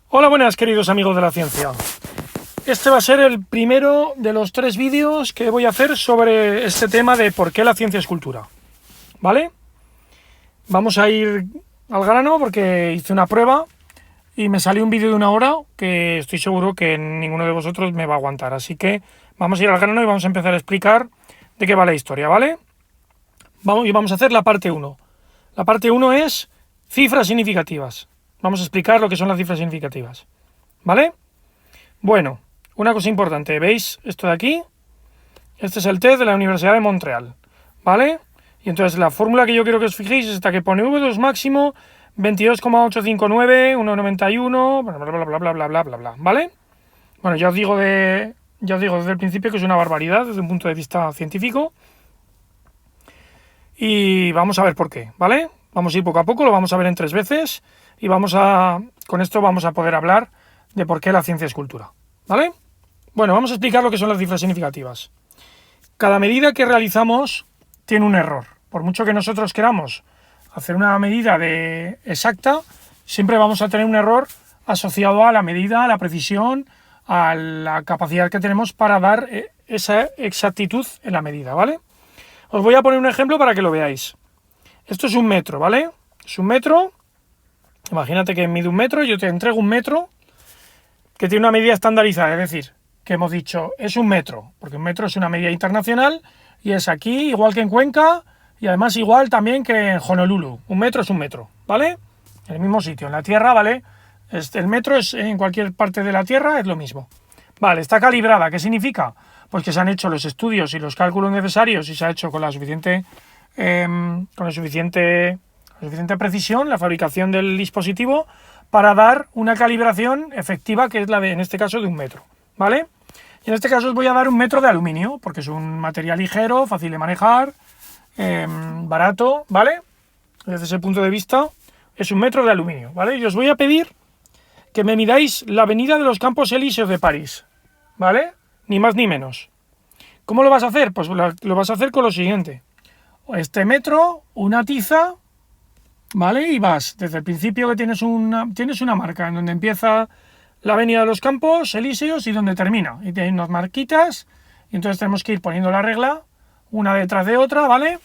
Hola, buenas queridos amigos de la ciencia. Este va a ser el primero de los 3 vídeos que voy a hacer sobre este tema de por qué la ciencia es cultura. ¿Vale? Vamos a ir al grano porque hice una prueba y me salió un vídeo de 1 hora que estoy seguro que ninguno de vosotros me va a aguantar. Así que vamos a ir al grano y vamos a empezar a explicar de qué va la historia, ¿vale? Vamos a hacer la parte 1. La parte 1 es cifras significativas. Vamos a explicar lo que son las cifras significativas, ¿vale? Bueno, una cosa importante, ¿veis esto de aquí? Este es el test de la Universidad de Montreal, ¿vale? Y entonces la fórmula que yo quiero que os fijéis es esta, que pone V2 máximo 22,859, 1,91, bla, bla, bla, bla, bla, bla, bla, bla, bla, ¿vale? Bueno, ya os digo desde el principio que es una barbaridad desde un punto de vista científico. Y vamos a ver por qué, ¿vale? Vamos a ir poco a poco, lo vamos a ver en 3 veces y con esto vamos a poder hablar de por qué la ciencia es cultura, ¿vale? Bueno, vamos a explicar lo que son las cifras significativas. Cada medida que realizamos tiene un error. Por mucho que nosotros queramos hacer una medida exacta, siempre vamos a tener un error asociado a la medida, a la precisión, a la capacidad que tenemos para dar esa exactitud en la medida, ¿vale? Os voy a poner un ejemplo para que lo veáis. Esto es 1 metro, ¿vale? Es 1 metro. Imagínate que mide 1 metro, yo te entrego 1 metro que tiene una medida estandarizada, es decir, que hemos dicho es 1 metro, porque 1 metro es una medida internacional y es aquí igual que en Cuenca y además igual también que en Honolulu. 1 metro es 1 metro, ¿vale? En el mismo sitio, en la Tierra, ¿vale? El metro es en cualquier parte de la Tierra, es lo mismo. Vale, está calibrada, ¿qué significa? Pues que se han hecho los estudios y los cálculos necesarios y se ha hecho con la suficiente precisión la fabricación del dispositivo para dar una calibración efectiva que es la de, en este caso, de 1 metro, ¿vale? Y en este caso os voy a dar 1 metro de aluminio porque es un material ligero, fácil de manejar, barato, ¿vale? Desde ese punto de vista es 1 metro de aluminio, ¿vale? Y os voy a pedir que me midáis la avenida de los Campos Elíseos de París, ¿vale? Ni más ni menos. ¿Cómo lo vas a hacer? Pues lo vas a hacer con lo siguiente. Este metro, una tiza, ¿vale? Y vas desde el principio que tienes una marca en donde empieza la avenida de los Campos Elíseos y donde termina. Y tienes unas marquitas y entonces tenemos que ir poniendo la regla una detrás de otra, ¿vale?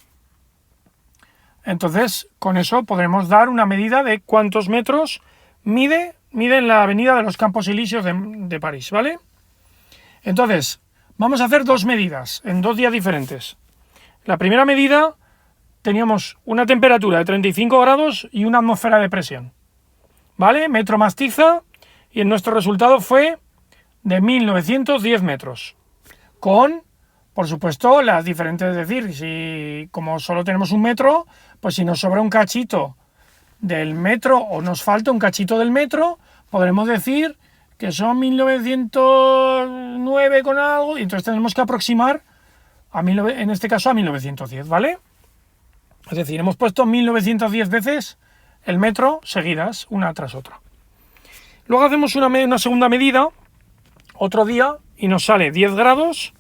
Entonces con eso podremos dar una medida de cuántos metros mide la avenida de los Campos Elíseos de París, ¿vale? Entonces, vamos a hacer 2 medidas en 2 días diferentes. La primera medida teníamos una temperatura de 35 grados y una atmósfera de presión, ¿vale? Metro más tiza, y en nuestro resultado fue de 1910 metros. Con, por supuesto, las diferentes, es decir, si como solo tenemos 1 metro, pues si nos sobra un cachito del metro o nos falta un cachito del metro, podremos decir que son 1909 con algo, y entonces tenemos que aproximar, en este caso, a 1910, ¿vale? Es decir, hemos puesto 1910 veces el metro seguidas, una tras otra. Luego hacemos una segunda medida, otro día, y nos sale 10 grados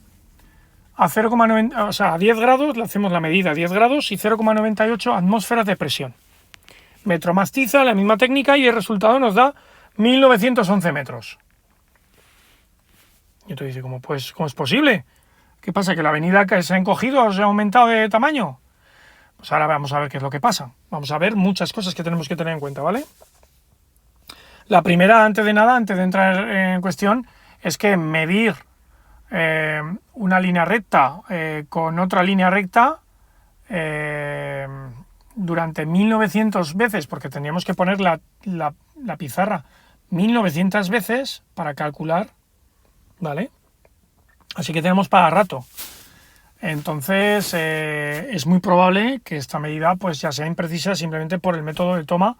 a 0,90, o sea, a 10 grados, le hacemos la medida a 10 grados y 0,98 atmósferas de presión. Metro más tiza, la misma técnica, y el resultado nos da 1911 metros. Y tú dices, ¿cómo es posible? ¿Qué pasa? ¿Que la avenida que se ha encogido o se ha aumentado de tamaño? Pues ahora vamos a ver qué es lo que pasa. Vamos a ver muchas cosas que tenemos que tener en cuenta, ¿vale? La primera, antes de entrar en cuestión, es que medir una línea recta con otra línea recta durante 1900 veces, porque teníamos que poner la pizarra 1900 veces para calcular, ¿vale? Así que tenemos para rato. Entonces es muy probable que esta medida pues ya sea imprecisa simplemente por el método de toma.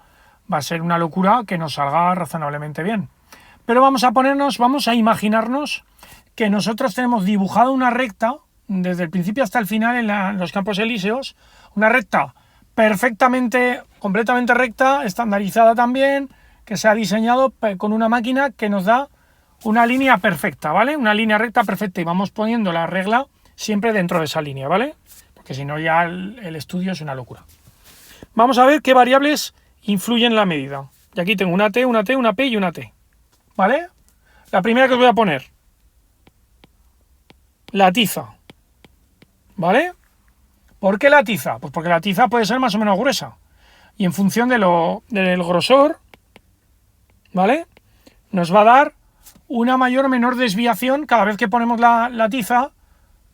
Va a ser una locura que nos salga razonablemente bien. Pero vamos a imaginarnos que nosotros tenemos dibujada una recta desde el principio hasta el final en los Campos Elíseos, una recta completamente recta, estandarizada también, que se ha diseñado con una máquina que nos da una línea perfecta, ¿vale? Una línea recta perfecta, y vamos poniendo la regla siempre dentro de esa línea, ¿vale? Porque si no ya el estudio es una locura. Vamos a ver qué variables influyen en la medida. Y aquí tengo una T, una P y una T, ¿vale? La primera que os voy a poner, la tiza, ¿vale? ¿Por qué la tiza? Pues porque la tiza puede ser más o menos gruesa. Y en función del grosor, ¿vale? Nos va a dar una mayor o menor desviación cada vez que ponemos la tiza.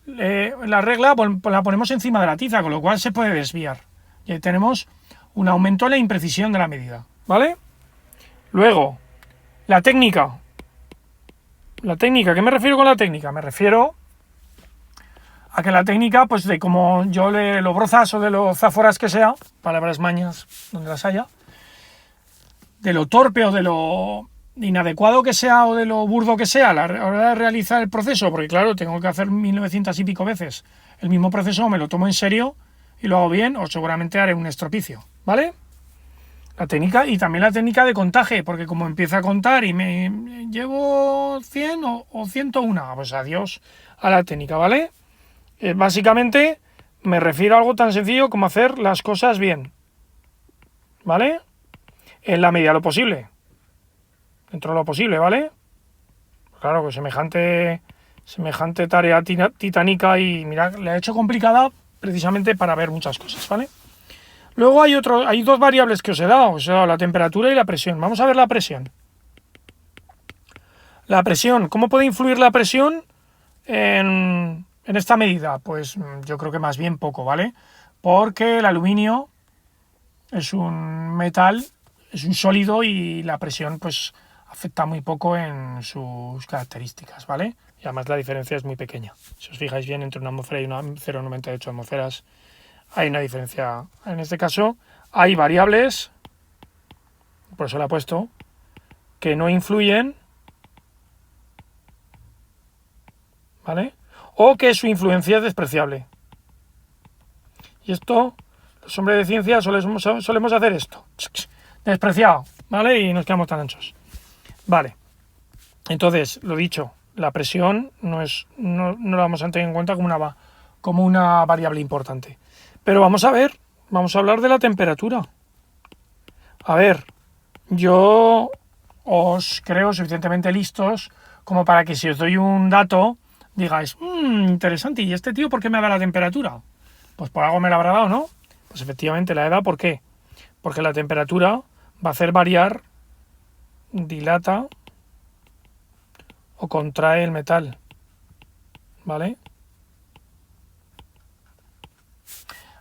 La regla la ponemos encima de la tiza, con lo cual se puede desviar. Y ahí tenemos un aumento en la imprecisión de la medida, ¿vale? Luego, la técnica. La técnica, ¿qué me refiero con la técnica? Me refiero a que la técnica, pues de como yo de lo brozas o de lo zaforas que sea, palabras mañas donde las haya, de lo torpe o de lo inadecuado que sea o de lo burdo que sea a la hora de realizar el proceso, porque claro, tengo que hacer 1900 y pico veces el mismo proceso, o me lo tomo en serio y lo hago bien, o seguramente haré un estropicio, ¿vale? La técnica, y también la técnica de contaje, porque como empiezo a contar y me llevo 100 o 101, pues adiós a la técnica, ¿vale? Básicamente me refiero a algo tan sencillo como hacer las cosas bien, ¿vale? En la medida de lo posible, dentro de lo posible, ¿vale? Claro que semejante tarea titánica y mira, la he hecho complicada precisamente para ver muchas cosas, ¿vale? Luego hay dos variables que os he dado la temperatura y la presión. Vamos a ver la presión. La presión, ¿cómo puede influir la presión en esta medida? Pues yo creo que más bien poco, ¿vale? Porque el aluminio es un metal, es un sólido y la presión pues afecta muy poco en sus características, ¿vale? Y además la diferencia es muy pequeña. Si os fijáis bien, entre una atmósfera y una 0,98 atmósferas hay una diferencia. En este caso hay variables, por eso la he puesto, que no influyen, ¿vale? O que su influencia es despreciable. Y esto, los hombres de ciencia solemos hacer esto. Despreciado, ¿vale? Y nos quedamos tan anchos. Vale. Entonces, lo dicho, la presión no la vamos a tener en cuenta como una variable importante. Pero vamos a hablar de la temperatura. A ver, yo os creo suficientemente listos como para que si os doy un dato digáis, interesante, ¿y este tío por qué me da la temperatura? Pues por algo me la habrá dado, ¿no? Pues efectivamente la he dado, ¿por qué? Porque la temperatura va a hacer variar, dilata o contrae el metal, ¿vale?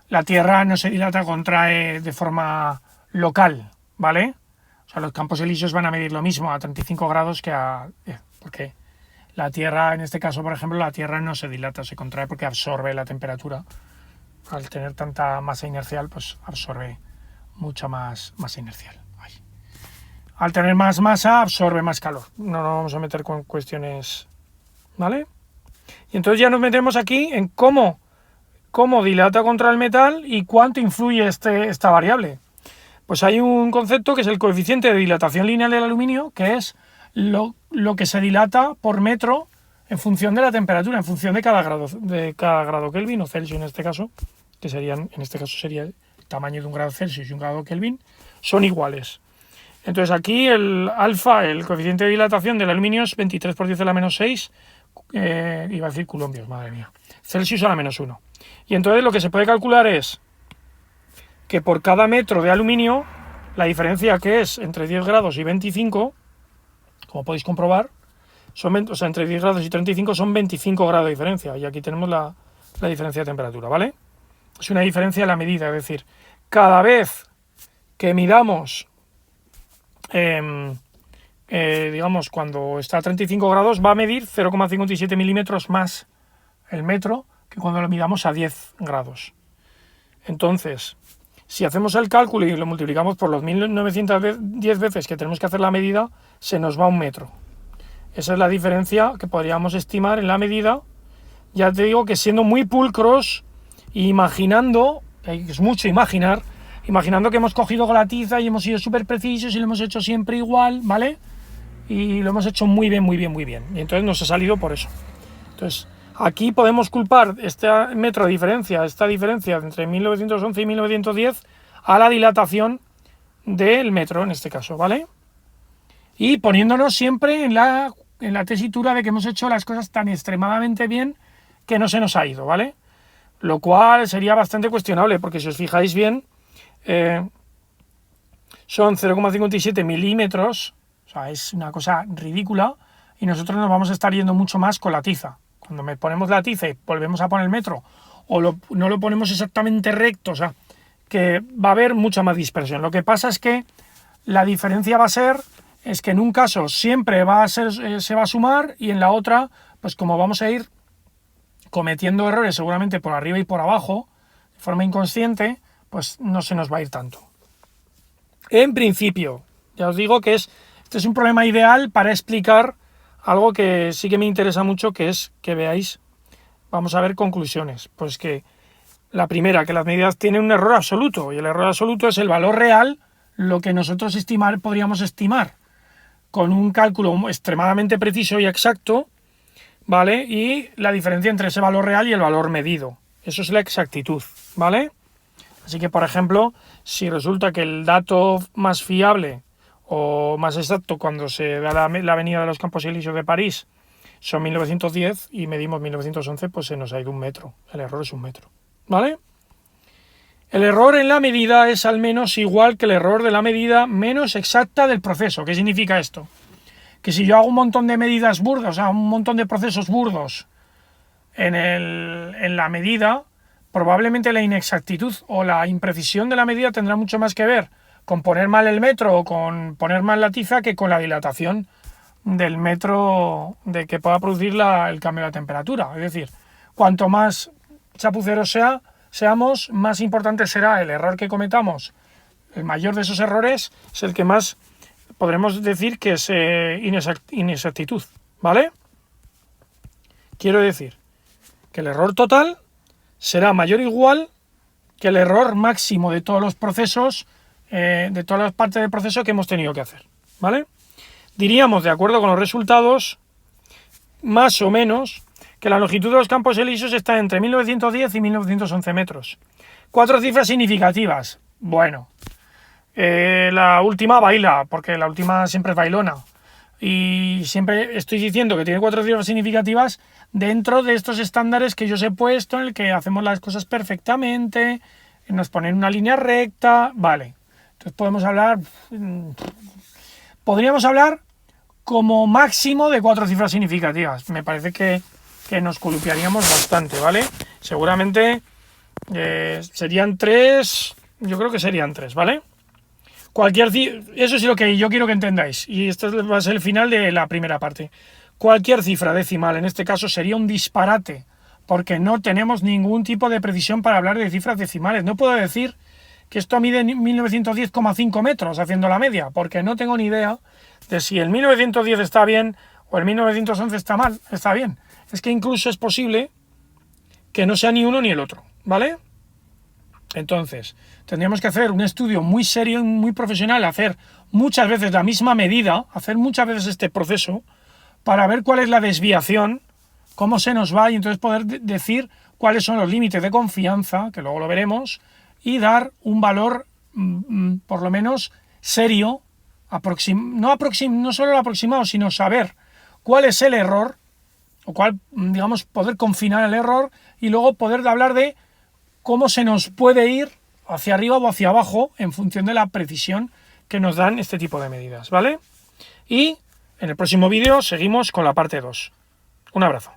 La Tierra no se dilata o contrae de forma local, ¿vale? O sea, los campos elíseos van a medir lo mismo a 35 grados que porque la Tierra, en este caso, por ejemplo, la Tierra no se dilata, se contrae porque absorbe la temperatura. Al tener tanta masa inercial, pues absorbe mucha más masa inercial. Ay. Al tener más masa, absorbe más calor. No nos vamos a meter con cuestiones, ¿vale? Y entonces ya nos metemos aquí en cómo dilata contra el metal y cuánto influye esta variable. Pues hay un concepto que es el coeficiente de dilatación lineal del aluminio, que es lo que se dilata por metro en función de la temperatura, en función de cada grado Kelvin o Celsius en este caso, que sería el tamaño de un grado Celsius y un grado Kelvin, son iguales. Entonces aquí el alfa, el coeficiente de dilatación del aluminio es 23 por 10 a la menos 6, iba a decir coulombios, madre mía, Celsius a la menos 1. Y entonces lo que se puede calcular es que por cada metro de aluminio, la diferencia que es entre 10 grados y 25, como podéis comprobar, entre 10 grados y 35 son 25 grados de diferencia. Y aquí tenemos la diferencia de temperatura, ¿vale? Es una diferencia en la medida, es decir, cada vez que midamos, digamos, cuando está a 35 grados, va a medir 0,57 milímetros más el metro que cuando lo midamos a 10 grados. Entonces, si hacemos el cálculo y lo multiplicamos por los 1910 veces que tenemos que hacer la medida, se nos va un metro. Esa es la diferencia que podríamos estimar en la medida. Ya te digo que siendo muy pulcros e imaginando, es mucho imaginando que hemos cogido con la tiza y hemos sido súper precisos y lo hemos hecho siempre igual, ¿vale? Y lo hemos hecho muy bien. Y entonces nos ha salido por eso. Entonces, aquí podemos culpar este metro de diferencia, esta diferencia entre 1911 y 1910 a la dilatación del metro en este caso, ¿vale? y poniéndonos siempre en la tesitura de que hemos hecho las cosas tan extremadamente bien que no se nos ha ido, ¿vale? Lo cual sería bastante cuestionable, porque si os fijáis bien, son 0,57 milímetros, o sea, es una cosa ridícula, y nosotros nos vamos a estar yendo mucho más con la tiza. Cuando ponemos la tiza y volvemos a poner el metro, o no lo ponemos exactamente recto, o sea, que va a haber mucha más dispersión. Lo que pasa es que la diferencia va a ser, es que en un caso siempre se va a sumar, y en la otra, pues como vamos a ir cometiendo errores seguramente por arriba y por abajo, de forma inconsciente, pues no se nos va a ir tanto. En principio, ya os digo que este es un problema ideal para explicar algo que sí que me interesa mucho, que es que veáis, vamos a ver conclusiones. Pues que la primera, que las medidas tienen un error absoluto, y el error absoluto es el valor real, lo que nosotros podríamos estimar con un cálculo extremadamente preciso y exacto, ¿vale? Y la diferencia entre ese valor real y el valor medido. Eso es la exactitud, ¿vale? Así que, por ejemplo, si resulta que el dato más fiable o más exacto cuando se da la avenida de los Campos Elíseos de París son 1910 y medimos 1911, pues se nos ha ido un metro. El error es un metro, ¿vale? El error en la medida es al menos igual que el error de la medida menos exacta del proceso. ¿Qué significa esto? Que si yo hago un montón de medidas burdas, o sea, un montón de procesos burdos en la medida, probablemente la inexactitud o la imprecisión de la medida tendrá mucho más que ver con poner mal el metro o con poner mal la tiza que con la dilatación del metro de que pueda producir el cambio de la temperatura. Es decir, cuanto más chapuceros seamos, más importante será el error que cometamos. El mayor de esos errores es el que más podremos decir que es inexactitud, ¿vale? Quiero decir que el error total será mayor o igual que el error máximo de todos los procesos, de todas las partes del proceso que hemos tenido que hacer, ¿vale? Diríamos, de acuerdo con los resultados, más o menos, que la longitud de los Campos Elíseos está entre 1910 y 1911 metros. 4 cifras significativas. Bueno, la última baila, porque la última siempre es bailona. Y siempre estoy diciendo que tiene 4 cifras significativas dentro de estos estándares que yo os he puesto, en el que hacemos las cosas perfectamente, nos ponen una línea recta, vale. Entonces podríamos hablar como máximo de 4 cifras significativas. Me parece que nos colupiaríamos bastante, ¿vale? Seguramente serían 3, yo creo que serían 3, ¿vale? Eso es lo que yo quiero que entendáis, y esto va a ser el final de la primera parte. Cualquier cifra decimal en este caso sería un disparate, porque no tenemos ningún tipo de precisión para hablar de cifras decimales. No puedo decir que esto mide 1910,5 metros haciendo la media, porque no tengo ni idea de si el 1910 está bien o el 1911 está bien. Es que incluso es posible que no sea ni uno ni el otro, ¿vale? Entonces, tendríamos que hacer un estudio muy serio y muy profesional, hacer muchas veces la misma medida, hacer muchas veces este proceso, para ver cuál es la desviación, cómo se nos va, y entonces poder decir cuáles son los límites de confianza, que luego lo veremos, y dar un valor, por lo menos, serio, no solo el aproximado, sino saber cuál es el error, o cuál, digamos, poder confinar el error, y luego poder hablar de cómo se nos puede ir hacia arriba o hacia abajo en función de la precisión que nos dan este tipo de medidas, ¿vale? Y en el próximo vídeo seguimos con la parte 2. Un abrazo.